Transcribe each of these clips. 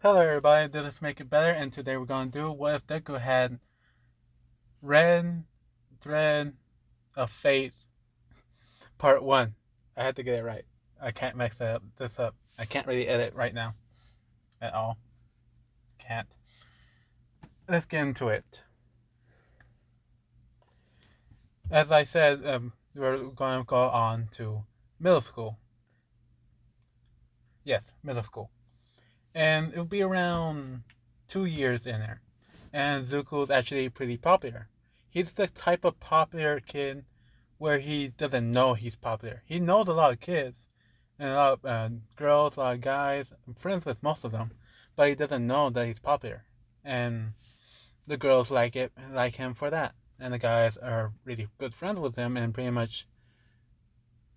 Hello everybody, this is Make It Better, and today we're going to do what if Deku had Red Thread of Fate Part 1. I had to get it right. I can't mix this up. I can't really edit right now at all. Can't. Let's get into it. As I said, we're going to go on to middle school. Yes, middle school. And it'll be around 2 years in there. And Zuko's actually pretty popular. He's the type of popular kid where he doesn't know he's popular. He knows a lot of kids and a lot of girls, a lot of guys. I'm friends with most of them, but he doesn't know that he's popular. And the girls like him for that, and the guys are really good friends with him, and pretty much,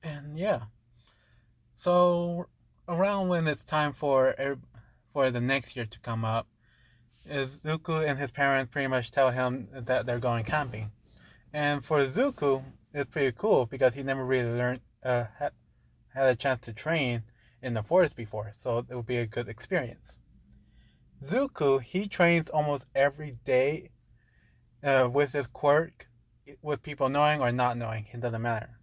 and yeah. So around when it's time for the next year to come up, Zuko and his parents pretty much tell him that they're going camping. And for Zuko, it's pretty cool because he never really had a chance to train in the forest before, so it will be a good experience. Zuko, he trains almost every day with his quirk, with people knowing or not knowing, it doesn't matter.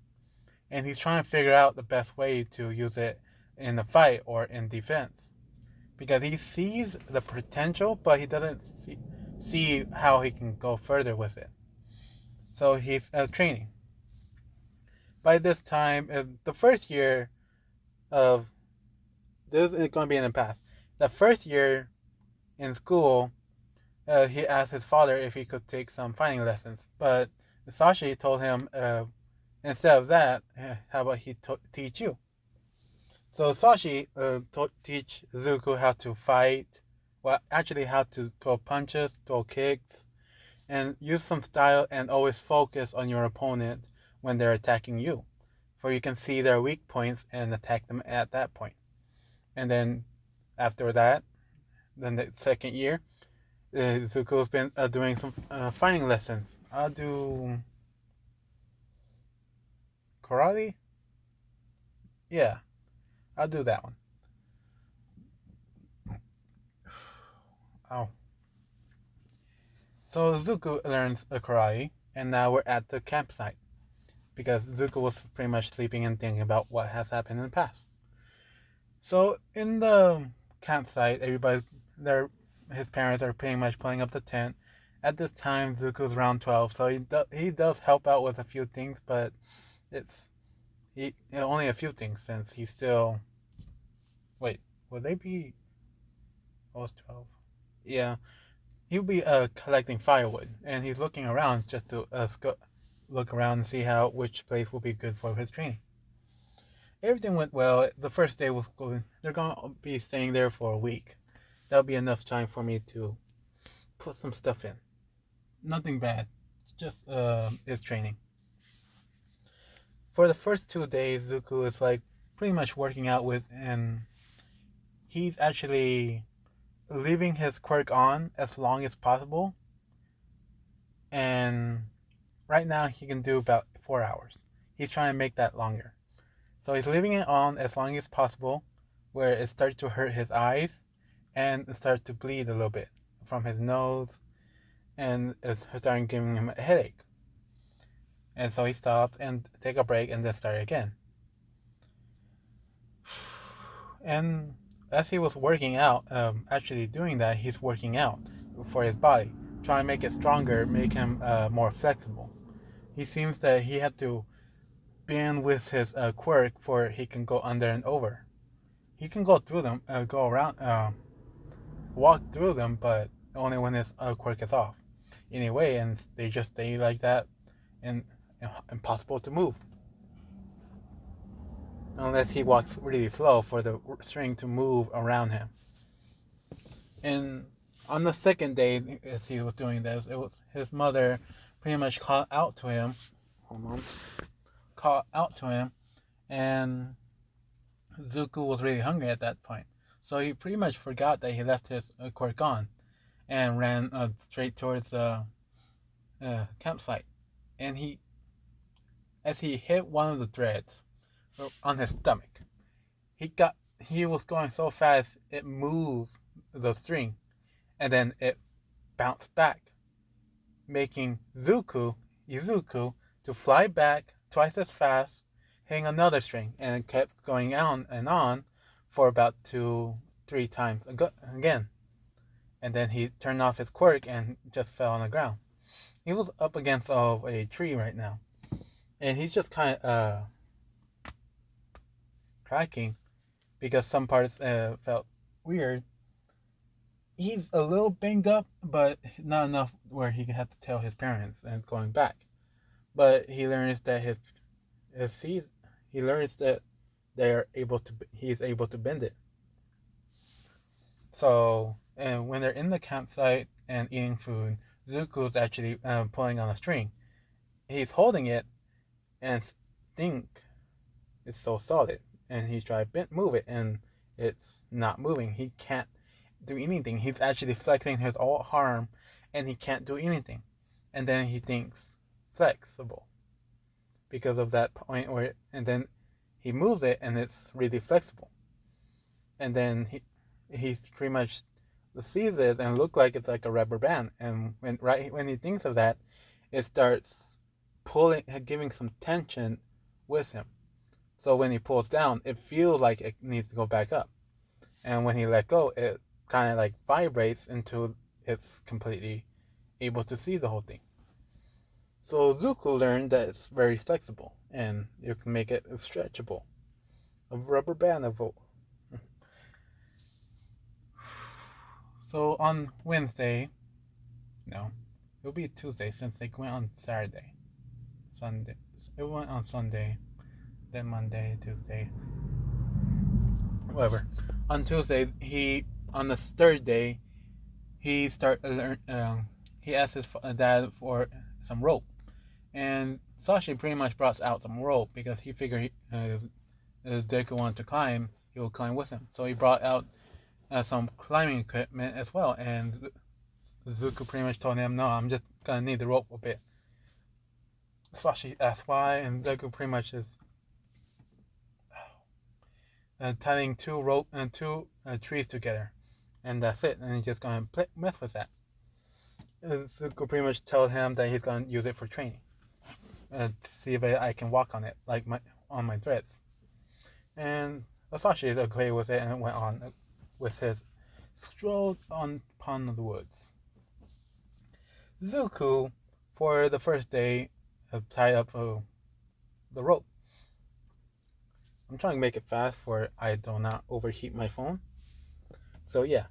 And he's trying to figure out the best way to use it in a fight or in defense. Because he sees the potential, but he doesn't see how he can go further with it. So he's training. By this time, the first year of this is going to be in the past. The first year in school, he asked his father if he could take some fighting lessons, but Sashi told him instead of that, how about he teach you? So Sashi teach Zuko how to fight, well, actually how to throw punches, throw kicks, and use some style and always focus on your opponent when they're attacking you, for you can see their weak points and attack them at that point. And then after that, then the second year, Zuko's been doing some fighting lessons. I'll do karate. Yeah, I'll do that one. Oh, so Zuko learns a karate, and now we're at the campsite because Zuko was pretty much sleeping and thinking about what has happened in the past. So in the campsite, everybody, their his parents are pretty much putting up the tent. At this time, Zuko's around 12, so he does help out with a few things, but it's only a few things since he's still. Wait, would they be almost 12? Yeah, he'll be collecting firewood, and he's looking around just to look around and see which place will be good for his training. Everything went well. The first day was good. They're gonna be staying there for a week. That'll be enough time for me to put some stuff in. Nothing bad. Just his training. For the first 2 days, Zuko is like pretty much working out with, and he's actually leaving his quirk on as long as possible. And right now he can do about 4 hours. He's trying to make that longer. So he's leaving it on as long as possible, where it starts to hurt his eyes and it starts to bleed a little bit from his nose, and it's starting giving him a headache. And so he stops and take a break and then start again. And as he was working out, actually doing that, he's working out for his body, trying to make it stronger, make him more flexible. He seems that he had to bend with his quirk for he can go under and over. He can go through them, go around, walk through them, but only when his quirk is off. Anyway, and they just stay like that, and impossible to move unless he walks really slow for the string to move around him. And on the second day, as he was doing this, it was his mother pretty much called out to him. Hold on. Called out to him, and Zuko was really hungry at that point. So he pretty much forgot that he left his quirk on and ran straight towards the campsite. And as he hit one of the threads on his stomach, he was going so fast it moved the string, and then it bounced back, making Izuku, to fly back twice as fast, hitting another string, and it kept going on and on for about 2-3 times again. And then he turned off his quirk and just fell on the ground. He was up against a tree right now, and he's just kind of cracking because some parts felt weird. He's a little banged up, but not enough where he had to tell his parents and going back. But he learns that he learns that he's able to bend it. So, and when they're in the campsite and eating food, Zuko's actually pulling on a string. He's holding it and think it's so solid, and he's trying to move it, and it's not moving. He can't do anything. He's actually flexing his whole arm, and he can't do anything. And then he thinks flexible because of that point and then he moves it, and it's really flexible. And then he pretty much sees it and look like it's like a rubber band. And when he thinks of that, it starts giving some tension with him. So when he pulls down, it feels like it needs to go back up. And when he let go, it kind of like vibrates until it's completely able to see the whole thing. So Zuko learned that it's very flexible, and you can make it stretchable. A rubber band of So on Wednesday, no, it'll be Tuesday since they went on Saturday. Sunday. It went on Sunday, then Monday, Tuesday, whatever. On Tuesday, on the third day, he asked his dad for some rope, and Sashi pretty much brought out some rope because he figured if Deku wanted to climb, he would climb with him. So he brought out some climbing equipment as well, and Zuko pretty much told him, "No, I'm just gonna need the rope a bit." Sashi asked why, and Deku pretty much is tying two trees together, and that's it. And he's just gonna mess with that. Zuko pretty much told him that he's gonna use it for training, to see if I can walk on it like on my threads. And Sashi is okay with it, and went on with his stroll upon the woods. Zuko, for the first day, tied up the rope. I'm trying to make it fast for I do not overheat my phone. So yeah.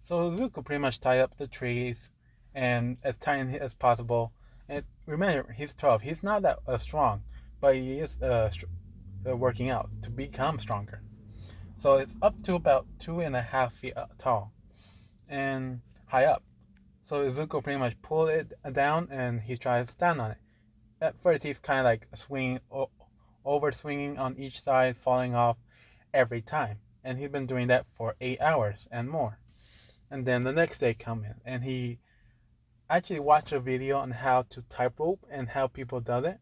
So Zuko pretty much tied up the trees and as tight as possible. And remember, he's 12. He's not that strong, but he is working out to become stronger. So it's up to about 2.5 feet tall and high up. So Zuko pretty much pulled it down, and he tries to stand on it. At first, he's kind of like swinging on each side, falling off every time. And he's been doing that for 8 hours and more. And then the next day come in, and he actually watched a video on how to tie rope and how people do it.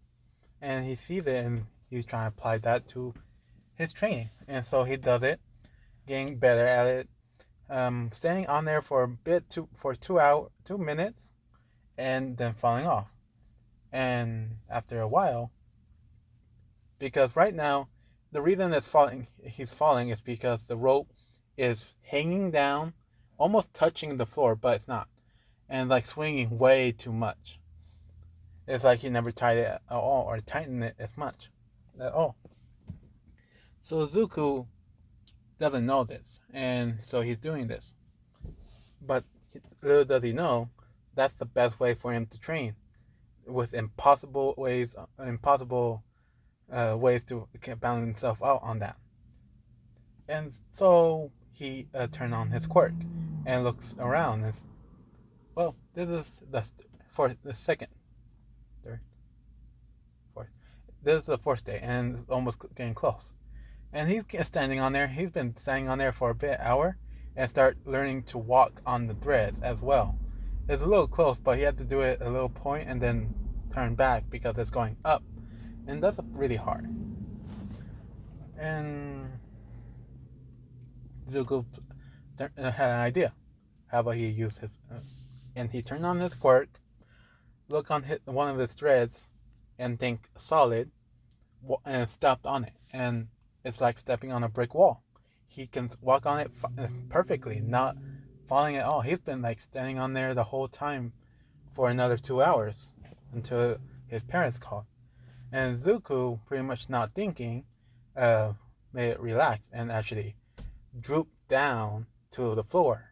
And he sees it, and he's trying to apply that to his training. And so he does it, getting better at it, standing on there for a bit, for 2 minutes, and then falling off. And after a while, because right now, the reason he's falling is because the rope is hanging down, almost touching the floor, but it's not, and like swinging way too much. It's like he never tied it at all, or tightened it as much at all. So Zuko doesn't know this, and so he's doing this. But little does he know, that's the best way for him to train, with impossible ways to balance himself out on that. And so he turned on his quirk and looks around. And, well, this is the second, third, fourth. This is the fourth day, and it's almost getting close. And he's standing on there. He's been standing on there for a hour, and start learning to walk on the threads as well. It's a little close, but he had to do it a little point and then turn back because it's going up, and that's really hard. And Zuko had an idea. How about he used his, and he turned on his quirk, look on one of his threads, and think solid, and stepped on it. And it's like stepping on a brick wall. He can walk on it perfectly, not falling at all. He's been like standing on there the whole time for another 2 hours until his parents called. And Zuko, pretty much not thinking, made it relax and actually drooped down to the floor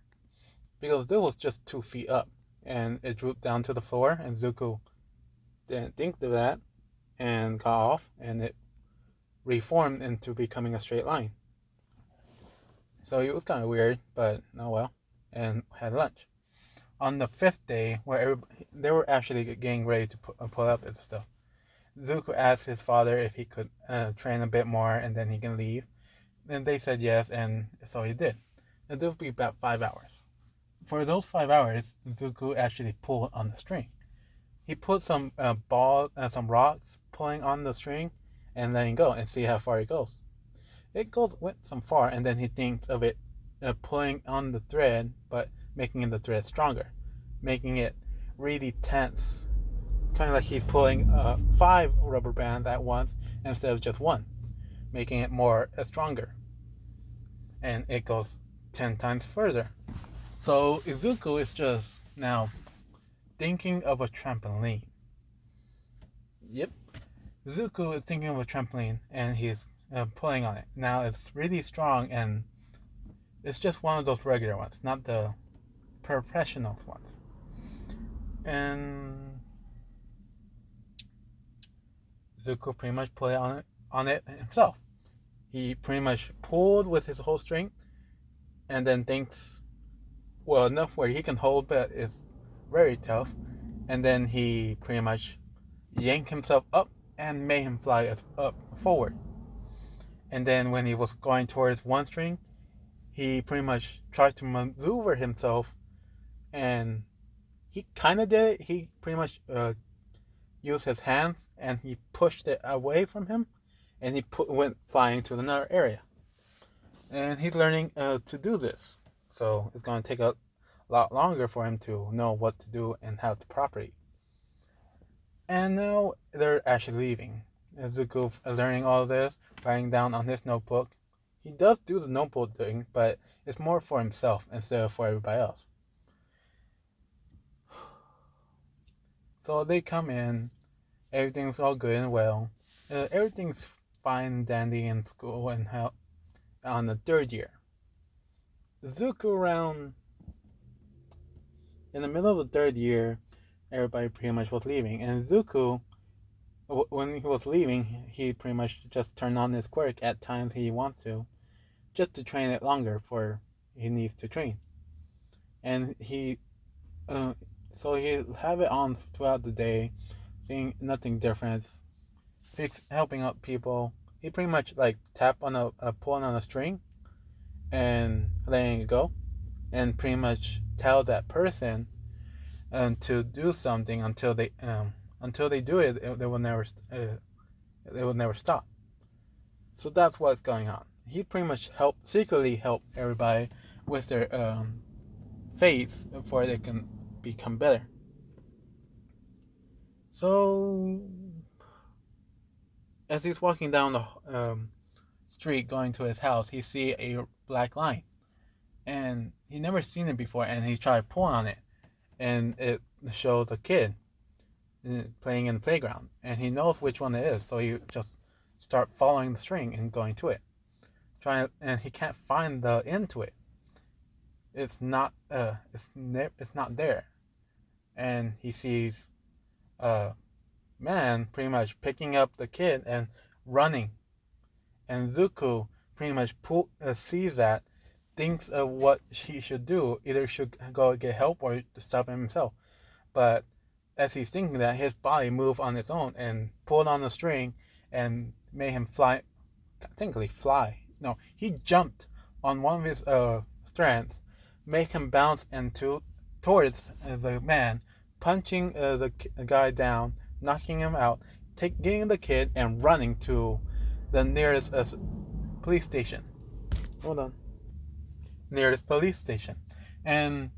because it was just 2 feet up, and it drooped down to the floor. And Zuko didn't think of that and got off, and it reformed into becoming a straight line. So it was kind of weird, but oh well. And had lunch. On the fifth day, where they were actually getting ready to pull up and stuff, Zuko asked his father if he could train a bit more and then he can leave. And they said yes, and so he did. And this would be about 5 hours. For those 5 hours, Zuko actually pulled on the string. He put some balls and some rocks pulling on the string and letting go and see how far it goes. It went some far, and then he thinks of it pulling on the thread, but making the thread stronger, making it really tense, kind of like he's pulling 5 rubber bands at once instead of just one, making it more stronger. And it goes 10 times further. So Izuku is just now thinking of a trampoline. Yep. Izuku is thinking of a trampoline, and he's pulling on it. Now it's really strong, and it's just one of those regular ones, not the professional ones. And Zuko pretty much pulled on it himself. He pretty much pulled with his whole strength, and then thinks, well, enough where he can hold, but it's very tough. And then he pretty much yanked himself up and made him fly up forward. And then when he was going towards one string, he pretty much tried to maneuver himself, and he kind of did it. He pretty much used his hands, and he pushed it away from him, and he went flying to another area. And he's learning to do this, so it's going to take a lot longer for him to know what to do and how to properly. And now they're actually leaving. Zuko is learning all of this, writing down on his notebook. He does do the notebook thing, but it's more for himself instead of for everybody else. So they come in, everything's all good and well. Everything's fine and dandy in school and on the third year. Zuko around in the middle of the third year, everybody pretty much was leaving. And Zuko, when he was leaving, he pretty much just turned on his quirk at times he wants to, just to train it longer for he needs to train. And so he'll have it on throughout the day, seeing nothing different, helping out people. He pretty much like pulling on a string and letting it go, and pretty much tell that person to do something until they do it. They will never stop. So that's what's going on. He pretty much secretly help everybody with their faith before they can become better. So as he's walking down the street going to his house, he see a black line, and he never seen it before, and he tried pulling on it, and it shows a kid playing in the playground, and he knows which one it is, so he just start following the string and going to it, and he can't find the end to it. It's not there, and he sees a man pretty much picking up the kid and running, and Zuko pretty much sees that, thinks of what he should do, either should go get help or stop him himself. But as he's thinking that, his body moved on its own and pulled on the string and made him technically fly. No, he jumped on one of his strands, make him bounce towards the man, punching the guy down, knocking him out, getting the kid and running to the nearest police station. Hold on. Near this police station. And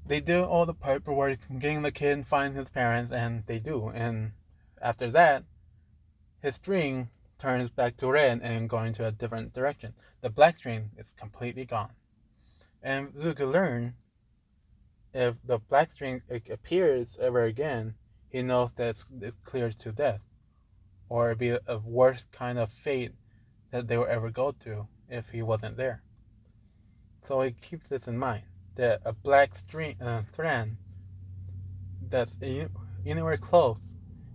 they do all the paperwork, getting the kid, find his parents, and they do. And after that, his string turns back to red and going to a different direction. The black string is completely gone. And Zuko learned if the black string appears ever again, he knows that it's clear to death, or it'd be a worst kind of fate that they will ever go to if he wasn't there. So he keeps this in mind, that a black string thread that's anywhere close,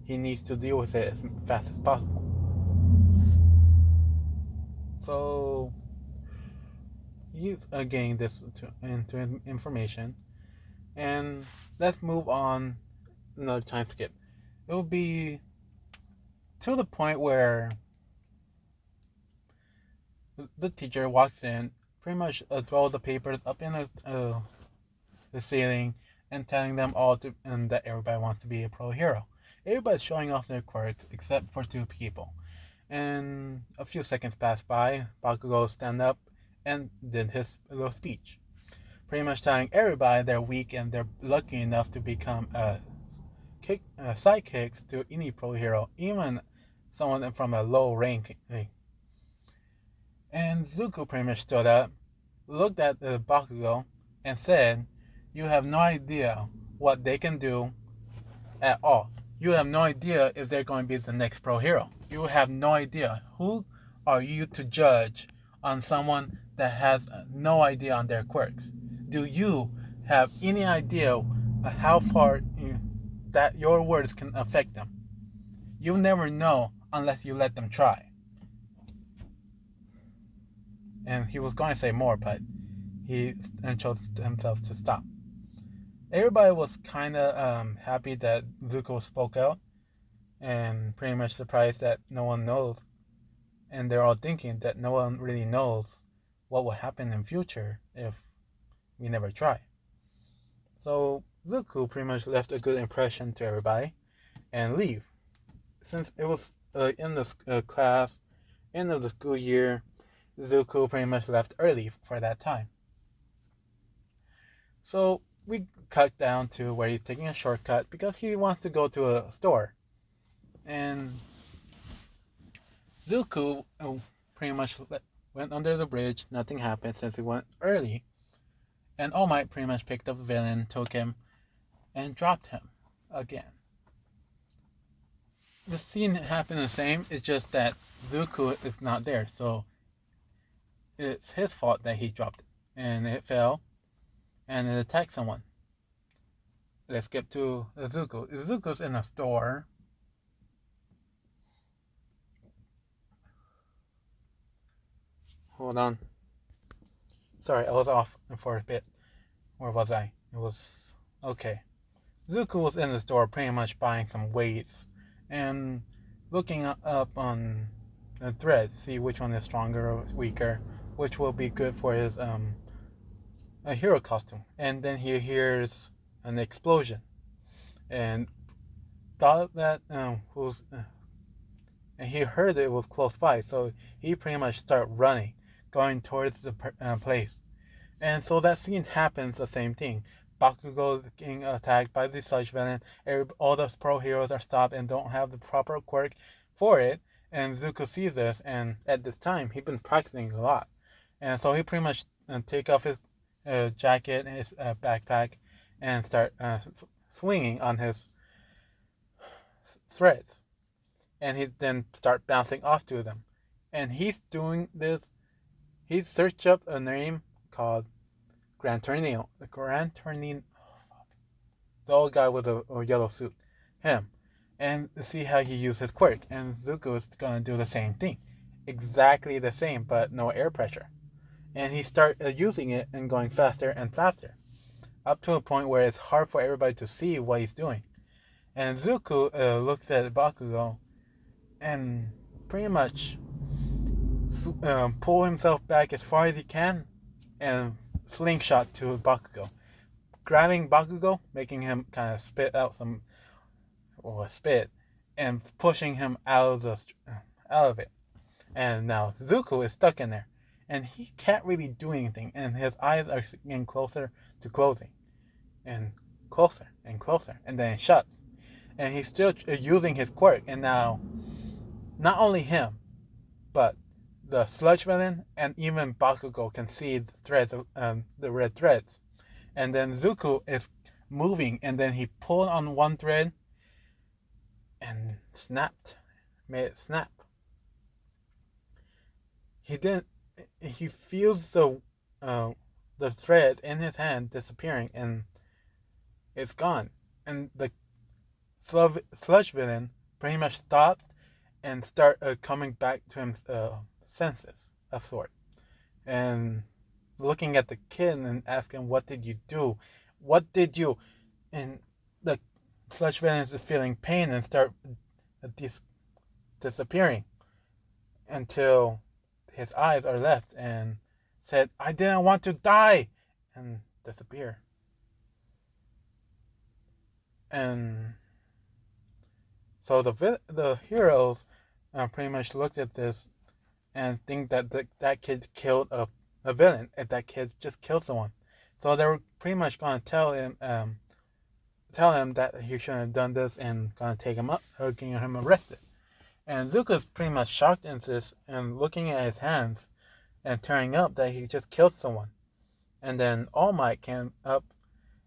he needs to deal with it as fast as possible. So you gain this into information, and let's move on. Another time skip. It will be to the point where the teacher walks in, pretty much throw the papers up in the ceiling, and telling them all that everybody wants to be a pro hero. Everybody's showing off their quirks except for two people. And a few seconds pass by. Bakugo stand up and did his little speech, pretty much telling everybody they're weak and they're lucky enough to become sidekicks to any pro hero, even someone from a low rank. And Zuko pretty much stood up, looked at the Bakugo, and said, "You have no idea what they can do at all. You have no idea if they're going to be the next pro hero. You have no idea. Who are you to judge on someone that has no idea on their quirks? Do you have any idea how far that your words can affect them? You'll never know unless you let them try." And he was going to say more, but he chose himself to stop. Everybody was kind of happy that Zuko spoke out, and pretty much surprised that no one knows. And they're all thinking that no one really knows what will happen in future if we never try. So Zuko pretty much left a good impression to everybody and leave. Since it was in the class, end of the school year, Zuko pretty much left early for that time. So we cut down to where he's taking a shortcut because he wants to go to a store. And Zuko pretty much went under the bridge. Nothing happened since he went early. And All Might pretty much picked up the villain, took him, and dropped him again. The scene happened the same, it's just that Zuko is not there, so it's his fault that he dropped it. And it fell, and it attacked someone. Let's skip to Zuko. Zuko's in a store. Hold on. Sorry, I was off for a bit. Where was I? It was... Okay. Zuko was in the store pretty much buying some weights and looking up on the thread, see which one is stronger or weaker, which will be good for his a hero costume. And then he hears an explosion, and thought that and he heard it was close by, so he pretty much started running, going towards the place. And so that scene happens the same thing. Bakugo is getting attacked by the sludge villain. All the pro heroes are stopped and don't have the proper quirk for it. And Zuko sees this, and at this time he's been practicing a lot. And so he pretty much take off his jacket and his backpack and start swinging on his threads. And he then start bouncing off to them. And he's doing this. He searched up a name called Gran Torneo. The old guy with a yellow suit. Him. And see how he used his quirk. And Zuko is going to do the same thing. Exactly the same, but no air pressure. And he start using it and going faster and faster. Up to a point where it's hard for everybody to see what he's doing. And Zuko looks at Bakugo and pretty much pull himself back as far as he can and slingshot to Bakugo, grabbing Bakugo, making him kind of spit out some spit, and pushing him out of it. And now Zuko is stuck in there. And he can't really do anything. And his eyes are getting closer to closing. And closer and closer. And then it shuts. And he's still using his quirk. And now, not only him, but the sludge villain and even Bakugo can see the threads, the red threads. And then Zuko is moving, and then he pulled on one thread and snapped, made it snap. He didn't. He feels the thread in his hand disappearing, and it's gone. And the sludge villain pretty much stopped and start coming back to his senses of sort, and looking at the kid and asking, "What did you do? What did you?" And the sludge villain is feeling pain and start disappearing until his eyes are left and said, "I didn't want to die," and disappear. And so the heroes pretty much looked at this and think that that kid killed a villain, and that kid just killed someone. So they were pretty much gonna tell him that he shouldn't have done this and gonna take him up or getting him arrested. And Zuko's pretty much shocked into this and looking at his hands and tearing up that he just killed someone. And then All Might came up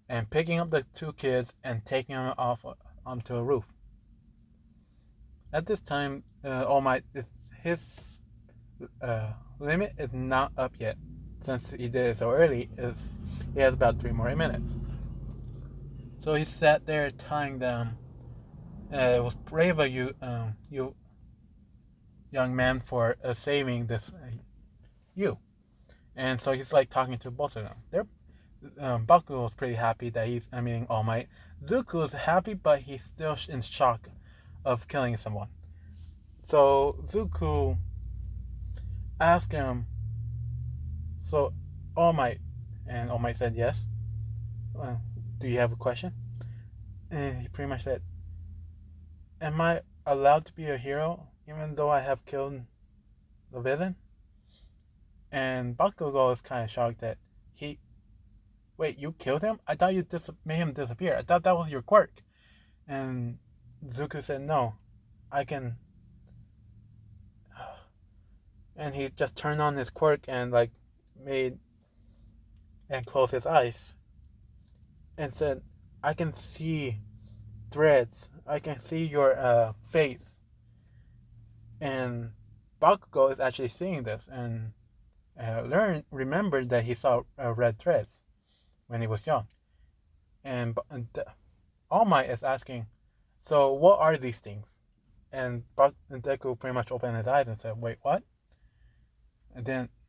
and picking up the two kids and taking them off onto a roof. At this time, All Might, his limit is not up yet. Since he did it so early, he has about 3 more minutes. So he sat there tying them. It was brave of you, you young man, for saving this you. And so he's like talking to both of them. Bakugo was pretty happy that he's meeting All Might. Zuko is happy, but he's still in shock of killing someone. So Zuko asked him, "So All Might," and All Might said yes. "Do you have a question?" And he pretty much said, "Am I allowed to be a hero even though I have killed the villain?" And Bakugo is kind of shocked that wait, you killed him? I thought you made him disappear. I thought that was your quirk. And Zuko said, "No, I can." And he just turned on his quirk and made and closed his eyes and said, "I can see threads. I can see your face." And Bakugo is actually seeing this and remembered that he saw red threads when he was young. And All Might is asking, "So what are these things?" And Deku pretty much opened his eyes and said, "Wait, what?" And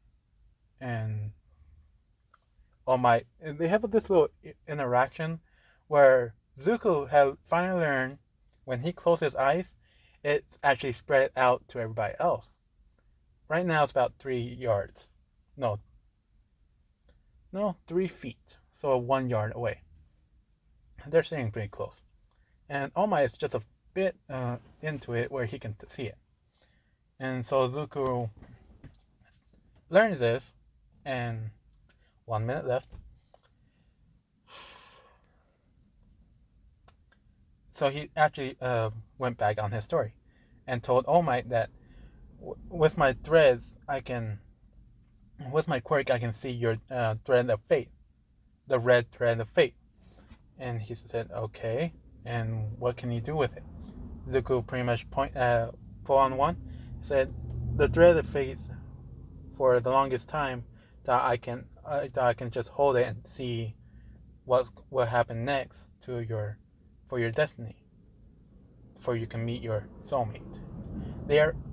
All Might, they have this little interaction where Zuko had finally learned when he closed his eyes, it's actually spread out to everybody else. Right now it's about 3 yards. No, 3 feet. So 1 yard away. They're staying pretty close. And All Might is just a bit into it where he can see it. And so Zuko learned this, and 1 minute left. So he actually went back on his story and told All Might that with my threads, with my quirk, I can see your thread of fate, the red thread of fate. And he said, "Okay, and what can you do with it?" Zuko pretty much pull on one, said, "The thread of fate for the longest time that I can just hold it and see what happen next for your destiny, for you can meet your soulmate.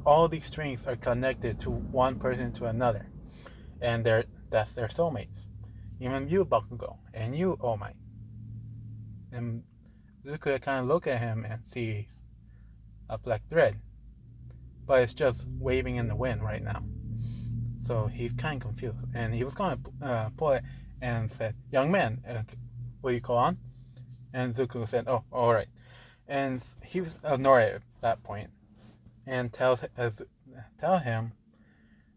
All these strings are connected to one person to another, and that's their soulmates. Even you, Bakugo, and you, All Might." And Zuko kind of look at him and see a black thread, but it's just waving in the wind right now. So he's kind of confused, and he was going to pull it and said, "Young man, will you call on?" And Zuko said, "Oh, all right." And he was ignored at that point, and tell him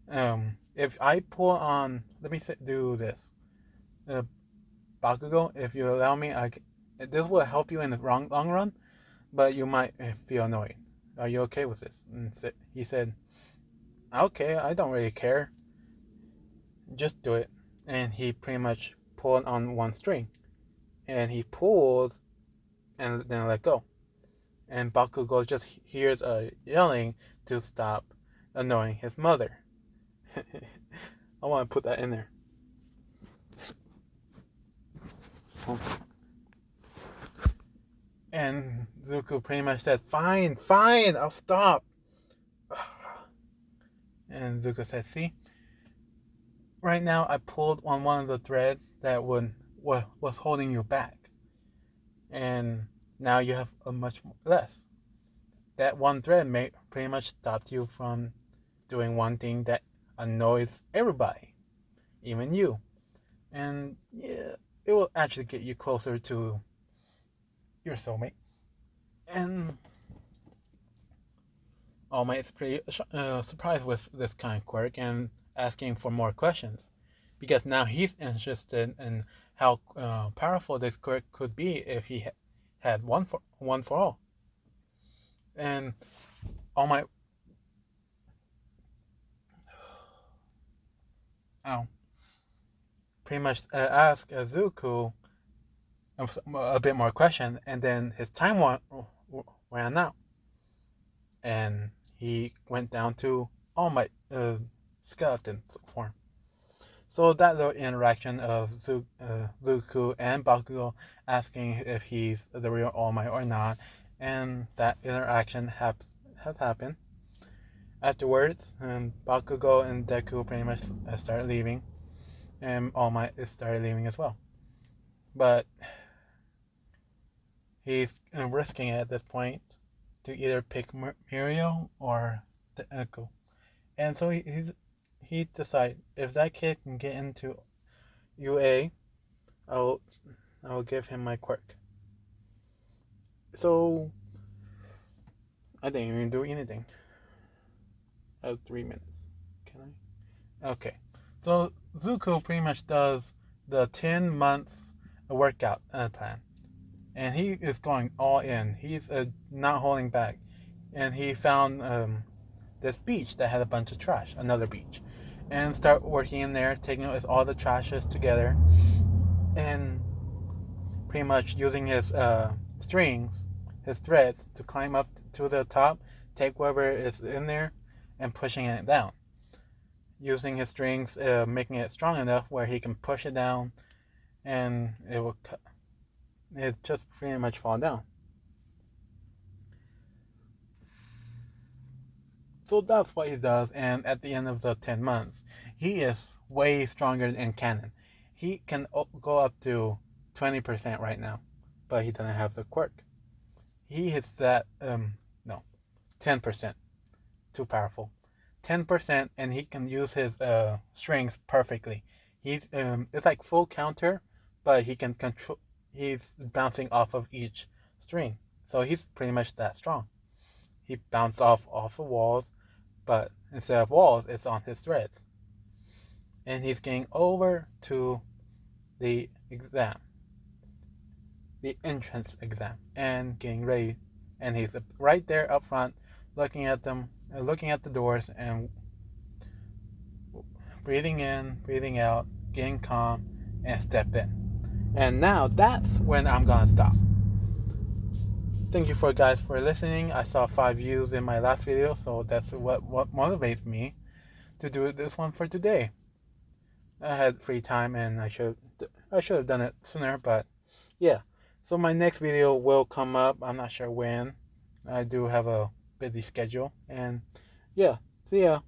If I pull on, let me do this. Uh, Bakugo, if you allow me, this will help you in the long run, but you might feel annoyed. Are you okay with this? And he said, okay, I don't really care. Just do it. And he pretty much pulled on one string. And he pulled and then let go. And Bakugo just hears yelling to stop annoying his mother. I want to put that in there. And Zuko pretty much said, fine, I'll stop. And Zuko said, see, right now I pulled on one of the threads that was holding you back. And now you have a much less. That one thread pretty much stopped you from doing one thing that annoys everybody, even you. And yeah, it will actually get you closer to your soulmate. And All Might is pretty surprised with this kind of quirk and asking for more questions, because now he's interested in how powerful this quirk could be if he had one for all. And All Might, pretty much asked Zuko a bit more question, and then his time ran out, and he went down to All Might skeleton form. So that little interaction of Zuko and Bakugo asking if he's the real All Might or not, and that interaction has happened. Afterwards, Bakugo and Deku pretty much started leaving, and All Might started leaving as well. But he's risking it at this point to either pick Muriel or the Echo. And so he decided, if that kid can get into UA, I'll give him my quirk. So I didn't even do anything. I have 3 minutes. Can I? Okay. So Zuko pretty much does the 10 months workout plan. And he is going all in. He's not holding back. And he found this beach that had a bunch of trash, another beach, and start working in there, taking all the trashes together, and pretty much using his strings, his threads, to climb up to the top, take whatever is in there, and pushing it down. Using his strings, making it strong enough where he can push it down, and it just pretty much fall down. So that's what he does, and at the end of the 10 months, he is way stronger in canon. He can go up to 20% right now, but he doesn't have the quirk. He hits that, 10%. Too powerful. 10%, and he can use his strings perfectly. It's like full counter, but he can control, he's bouncing off of each string. So he's pretty much that strong. He bounced off of walls, but instead of walls, it's on his threads. And he's getting over to the exam, the entrance exam, and getting ready. And he's right there up front, looking at them, looking at the doors, and breathing in, breathing out, getting calm, and stepped in. And now that's when I'm gonna stop. Thank you guys for listening. I saw 5 views in my last video, so that's what motivates me to do this one for today. I had free time and I should have done it sooner, but yeah. So my next video will come up. I'm not sure when. I do have a busy schedule, and yeah. See ya.